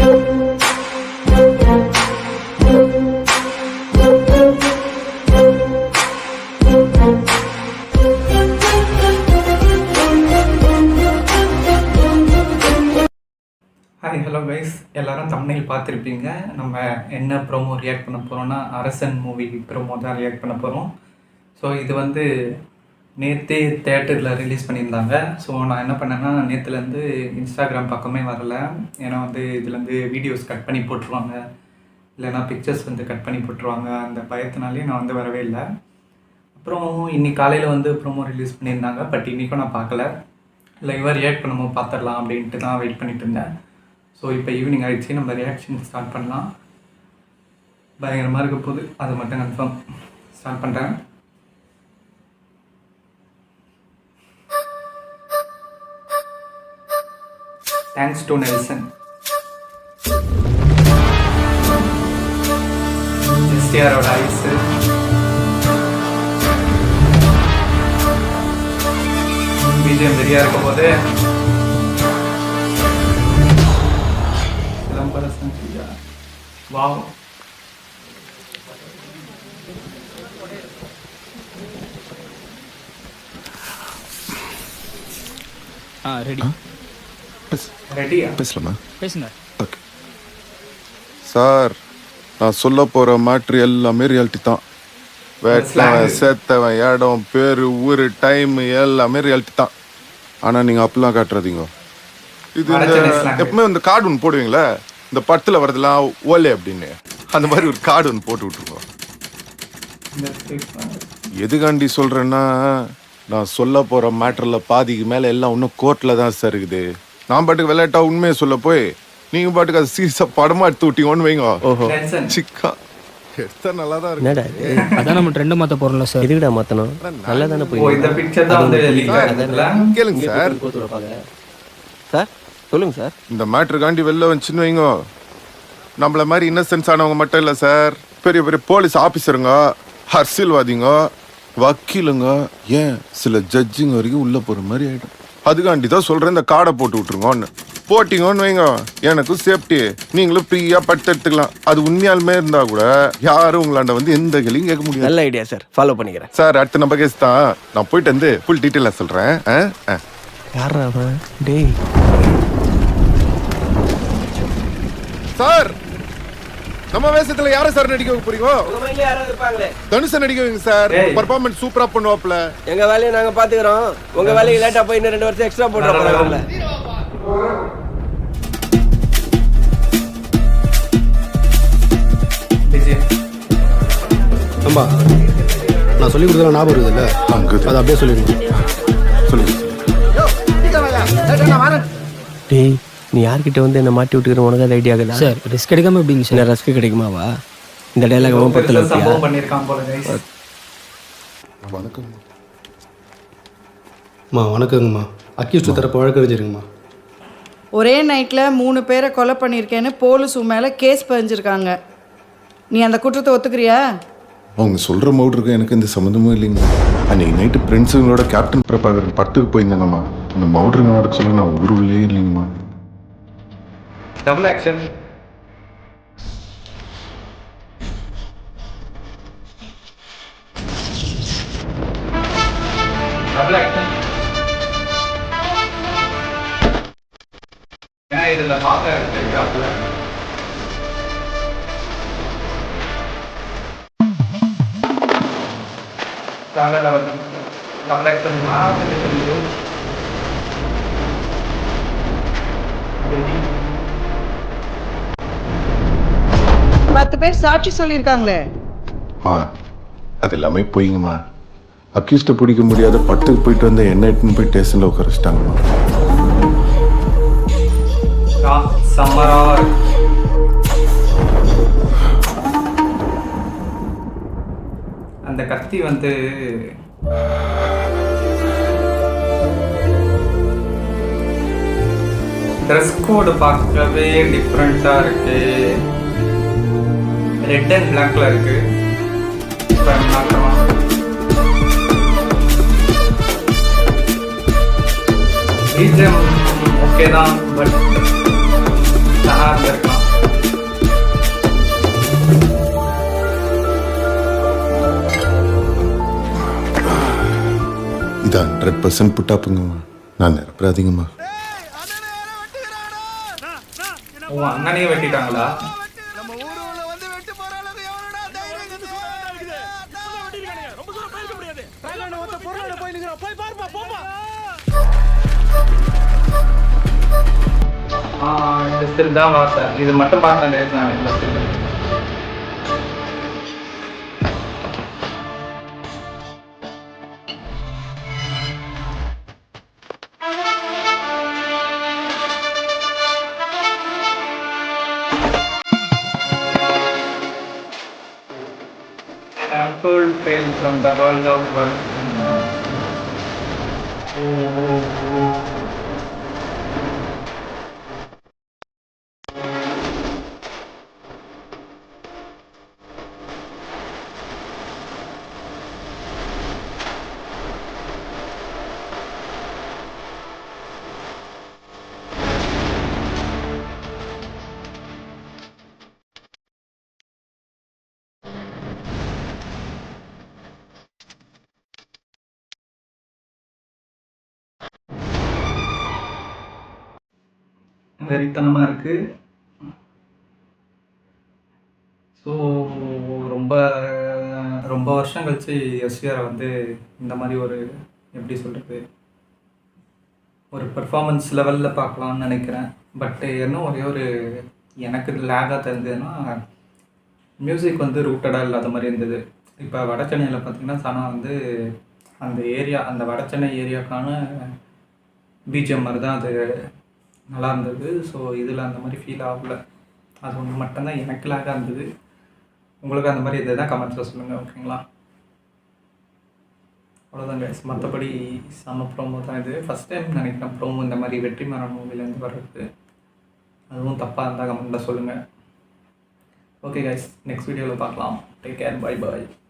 Hi hello guys, எல்லோரும் thumbnail பார்த்துருப்பீங்க. நம்ம என்ன ப்ரோமோ ரியாக்ட் பண்ண போகிறோன்னா அரசன் மூவி ப்ரோமோ தான் ரியாக்ட் பண்ண போகிறோம். ஸோ இது வந்து நேற்றே தேட்டரில் ரிலீஸ் பண்ணியிருந்தாங்க. ஸோ நான் என்ன பண்ணேன்னா, நேற்றுலேருந்து இன்ஸ்டாகிராம் பக்கமே வரலை. ஏன்னா வந்து இதுலேருந்து வீடியோஸ் கட் பண்ணி போட்டுருவாங்க, இல்லைனா பிக்சர்ஸ் வந்து கட் பண்ணி போட்டுருவாங்க. அந்த பயத்தினாலே நான் வந்து வரவே இல்லை. அப்புறம் இன்றைக்கி காலையில் வந்து ப்ரோமோ ரிலீஸ் பண்ணியிருந்தாங்க. பட் இன்றைக்கும் நான் பார்க்கல. லைவாக ரியாக்ட் பண்ணும்போது பார்த்துடலாம் அப்படின்ட்டு தான் வெயிட் பண்ணிட்டு இருந்தேன். ஸோ இப்போ ஈவினிங் ஆகிடுச்சு, நம்ம ரியாக்ஷன் ஸ்டார்ட் பண்ணலாம். பயங்கரமாக இருக்க போது, அது மட்டும் கன்ஃபார்ம். ஸ்டார்ட் பண்ணுறேன். Thanks to Nelson. எஸ்டிஆரோட ஐஸு, பிஜிஎம் ரெடியாக இருக்கும் போது வாவ். ரெடி. ரெடியா? பேசலாமா? பேசுங்க. ஓகே சார், நான் சொல்ல போகிற மேட்ரு எல்லாமே ரியாலிட்டி தான். வேட்டவன், சேர்த்தவன், இடம், பேர், ஊர், டைம் எல்லாமே ரியாலிட்டி தான். ஆனால் நீங்கள் அப்படிலாம் காட்டுறதீங்க. இது எப்பவுமே இந்த கார்டு ஒன்று போடுவீங்களே, இந்த படத்தில் வரதெல்லாம் ஓலே அப்படின்னு, அந்த மாதிரி ஒரு கார்டு ஒன்று போட்டு விட்ருக்கோம். எதுக்காண்டி சொல்கிறேன்னா, நான் சொல்ல போகிற மேட்டரில் பாதிக்கு மேலே எல்லாம் இன்னும் கோர்ட்டில் தான் சார் இருக்குது. நான் பாட்டுக்கு விளையாட்டா உண்மையை சொல்ல போய் நீங்கள் பாட்டுக்கு அது சீரியஸாக படமாக எடுத்து விட்டீங்கன்னு வைங்க. ஓஹோ, சிக்கா எடுத்தா நல்லா தான் இருக்கு. அதான் நம்ம ட்ரெண்ட் மாற்ற போகிறோம்ல சார். எதுக்குடா மாற்றணும்? நல்லா தானே போய். இந்த பிக்சர் தான் வந்து கேளுங்க சார். சார் சொல்லுங்க சார். இந்த மேட்ருக்காண்டி வெளில வந்துச்சுன்னு வைங்க, நம்மள மாதிரி இன்னசென்ஸ் ஆனவங்க மட்டும் இல்லை சார், பெரிய பெரிய போலீஸ் ஆஃபீஸருங்க, அரசியல்வாதிங்க, வக்கீலுங்க, ஏன் சில ஜட்ஜுங்க வரைக்கும் உள்ள போகிற மாதிரி ஆகிடும். அதுக்காண்டி தான் சொல்கிறேன், இந்த கார்டை போட்டு விட்ருங்கன்னு. போட்டிங்கன்னு வைங்க, எனக்கும் சேஃப்டி, நீங்களும் ஃப்ரீயாக பட்டு எடுத்துக்கலாம். அது உண்மையாலுமே இருந்தால் கூட யாரும் உங்களாண்ட வந்து எந்த கேள்வியும் கேட்க முடியாது. நல்ல ஐடியா சார், ஃபாலோ பண்ணிக்கிறேன் சார். அடுத்த நம்ம கேஸ் தான், நான் போயிட்டு வந்து ஃபுல் டீட்டெயிலாக சொல்கிறேன். யாரா அவன்? டேய் சார், நம்ம வேஷத்துல யார சார் நடிக்க போறீங்க? தனுஷ நடிக்க வைங்க சார். பெர்ஃபார்மன்ஸ் சூப்பரா பண்ணுவாப்ல. எங்க வேலையை நாங்க பாத்துக்கிறோம், உங்க வேலையை லேட்டா போய் இன்னும் 2 வருஷம் எக்ஸ்ட்ரா போடுறோம்ல. அம்மா, நான் சொல்லி கொடுத்தல ஞாபகம் இருக்குதுல்ல, அது அப்படியே சொல்லிடுங்க. சொல்லுங்க. டேய், நீ யார்கிட்ட வந்து என்ன மாட்டி விட்டுக்கிற? உனக்கு அது ஐடியா இருக்குதா சார்? ரிஸ்க் எடுக்காம எப்படிங்க சார்? ரிஸ்க் கிடைக்குமாவா? இந்த டைலாக் அவன் பத்தல பண்ணியிருக்கான் போல. வணக்கம். அம்மா வணக்கங்கம்மா. அக்யூஸ்ட் தரப்பு வழக்கறிஞருங்கம்மா. ஒரே நைட்டில் 3 பேரை கொலை பண்ணியிருக்கேன்னு போலீஸ் மேலே கேஸ் பதிஞ்சிருக்காங்க. நீ அந்த குற்றத்தை ஒத்துக்கிறியா? அவங்க சொல்கிற மவுட்ருக்கு எனக்கு எந்த சம்மந்தமும் இல்லைங்க. அன்றைக்கி நைட்டு ஃப்ரெண்ட்ஸுங்களோட கேப்டன் பிரபாகரன் படத்துக்கு போயிருந்தேங்கம்மா. அந்த மவுட்ருங்க நடக்க சொல்லி நான் ஊருவிலே இல்லைங்கம்மா. Double action. Double action. ஏன்னா இதுல பாக்க இருக்காப்ல. Double action. பத்து பேர் சாட்சி சொல்லியிருக்காங்களே. அது எல்லாமே போயிங்கம்மா. அக்யூஸ்ட்டை பிடிக்க முடியாத பட்டுக்கு போயிட்டு வந்த என்ன எட்டுன்னு போய் ஸ்டேஷனில் உட்கார வச்சிட்டாங்கம்மா. அந்த கத்தி வந்து ட்ரெஸ் கோடு பார்க்கவே டிஃப்ரெண்ட்டாக இருக்கு. ரெட் அண்ட் பிளாக்ல இருக்கு. ஓகே தான், பட் நல்லா இருந்திருக்கலாம். 100% புட்டாப்புங்கம்மா. நான் நிரப்புறாதீங்கம்மா. உன் அண்ணனையே வெட்டிட்டாங்களா? இந்த ஸ்டில் தான் வாச. இது மட்டும் பார்த்தேன் நான் இந்த still. Sample fail from the world of work. வெறித்தனமாக இருக்குது. ஸோ ரொம்ப ரொம்ப வருஷம் கழிச்சு எஸ்விஆரை வந்து இந்த மாதிரி ஒரு எப்படி சொல்கிறது ஒரு பெர்ஃபார்மன்ஸ் லெவலில் பார்க்கலான்னு நினைக்கிறேன். பட் என்ன ஒரே ஒரு எனக்கு லேகாக தெரிஞ்சதுன்னா மியூசிக் வந்து ரூட்டடாக இல்லாத மாதிரி இருந்தது. இப்போ வடச்சென்னையில் பார்த்திங்கன்னா சனா வந்து அந்த ஏரியா அந்த வடச்சென்னை ஏரியாவுக்கான பிஜிஎம் மாதிரி தான் அது நல்லா இருந்தது. ஸோ இதில் அந்த மாதிரி ஃபீல் ஆகல. அது ஒன்று மட்டும்தான் எனக்கு லேகாக இருந்தது. உங்களுக்கு அந்த மாதிரி இதை தான் கமெண்ட்ஸில் சொல்லுங்கள், ஓகேங்களா? அவ்வளோதான் கைஸ். மற்றபடி செம்ம ப்ரோமோ தான் இது. ஃபஸ்ட் டைம் நினைக்கிறேன் ப்ரோமோ இந்த மாதிரி வெற்றிமாறன் மூவிலேருந்து வர்றது. அதுவும் தப்பாக இருந்தால் கமெண்ட்டில் சொல்லுங்கள். ஓகே கைஸ், நெக்ஸ்ட் வீடியோவில் பார்க்கலாம். Take care, bye bye.